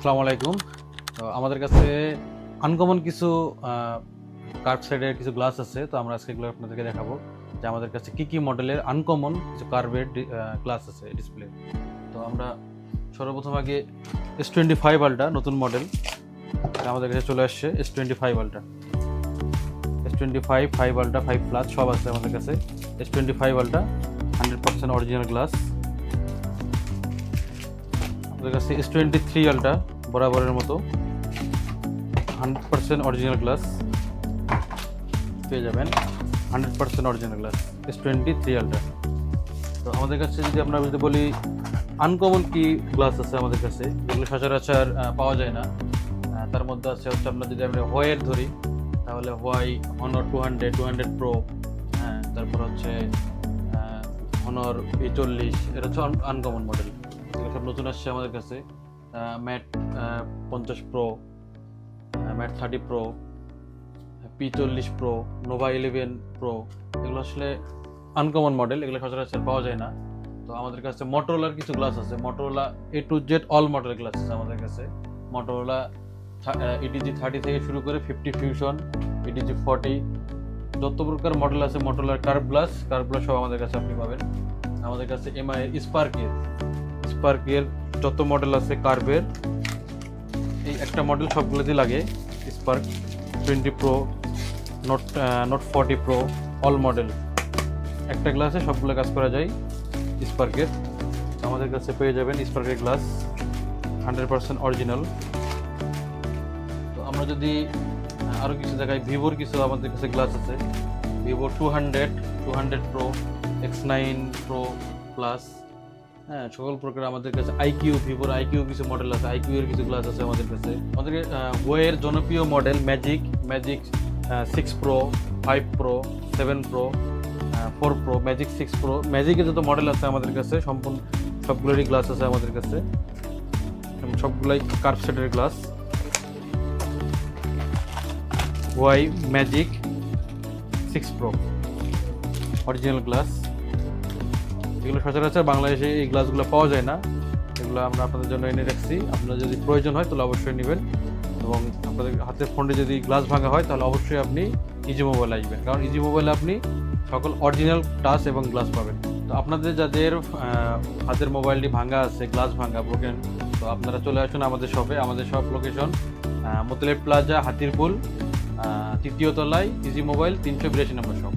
আসসালামু আলাইকুম। তো আমাদের কাছে আনকমন কিছু কার্ভ সাইডের কিছু গ্লাস আছে। তো আমরা আজকে এগুলো আপনাদেরকে দেখাবো যে আমাদের কাছে কি মডেলের আনকমন কিছু কার্ভের গ্লাস আছে ডিসপ্লে। তো আমরা সর্বপ্রথম আগে S25 আলট্রা নতুন মডেল আমাদের কাছে চলে আসছে। S25 ultra, S25, 5 ultra, 5 plus সব আছে আমাদের কাছে। S25 ultra 100% original glass. আমাদের কাছে S23 আলট্রা বরাবরের মতো 100% অরিজিনাল গ্লাস পেয়ে যাবেন। 100% অরিজিনাল গ্লাস S23 আলট্রা। তো আমাদের কাছে যদি আমরা বলি আনকমন কি গ্লাস আছে আমাদের কাছে, যেগুলো সচরাচর পাওয়া যায় না, তার মধ্যে আছে হচ্ছে আপনার যদি আমরা হোয়াইয়ের ধরি তাহলে হোয়াই হনর 200 প্রো, তারপর হচ্ছে হনর A40, এটা হচ্ছে আনকমন মডেল। এগুলো সব নতুন আসছে আমাদের কাছে। Mate 50 Pro, Mate 30 Pro, P40 Pro, Nova 11 Pro, এগুলো আসলে আনকমন মডেল, এগুলো সচরাচর পাওয়া যায় না। তো আমাদের কাছে মোটরোলার কিছু গ্লাস আছে, Motorola A to Z all model glass আছে আমাদের কাছে। মোটরোলা ETG30 থেকে শুরু করে 50 ফিউশন, ETG40, যত প্রকার মডেল আছে মোটরোলার কার্ভ গ্লাস সব আমাদের কাছে আপনি পাবেন। আমাদের কাছে MI স্পার্কের যত মডেল আছে কার্ভের, এই একটা মডেল সবগুলোতেই লাগে। Spark 20 pro, note 40 pro, all model একটা গ্লাসে সবগুলো কাজ করা যায় স্পার্কের। আমাদের কাছে পেয়ে যাবেন স্পার্কের গ্লাস 100% অরিজিনাল। তো আমরা যদি আরও কিছু জায়গায় ভিভোর কিছু আমাদের কাছে গ্লাস আছে। Vivo 200 pro, X9 pro plus, সকল প্রকার আমাদের কাছে ভিভোর আইকিউ কিছু মডেল আছে, আইকিউ এর কিছু গ্লাস আছে আমাদের কাছে। আমাদের ওয়ের জনপ্রিয় model magic 6 pro, 5 pro, 7 pro, 4 pro, magic 6 pro, ম্যাজিকের যত মডেল আছে আমাদের কাছে সম্পূর্ণ সবগুলোরই গ্লাস আছে আমাদের কাছে, সবগুলাই কার্ভ সেটের glass. Y Magic 6 Pro original glass, এগুলো সচরাচর বাংলাদেশে এই গ্লাসগুলো পাওয়া যায় না, এগুলো আমরা আপনাদের জন্য এনে রাখছি। আপনার যদি প্রয়োজন হয় তাহলে অবশ্যই নেবেন, এবং আপনাদের হাতের ফোনে যদি গ্লাস ভাঙা হয় তাহলে অবশ্যই আপনি ইজি মোবাইল আসবেন, কারণ ইজি মোবাইলে আপনি সকল অরিজিনাল টাচ এবং গ্লাস পাবেন। তো আপনাদের যাদের হাতের মোবাইলটি ভাঙা আছে, গ্লাস ভাঙা, ব্রোকেন, তো আপনারা চলে আসুন আমাদের শপে। আমাদের শপ লোকেশন মোতলেব প্লাজা, হাতিরপুল, 3য় তলায়, ইজি মোবাইল 382 নম্বর শপ।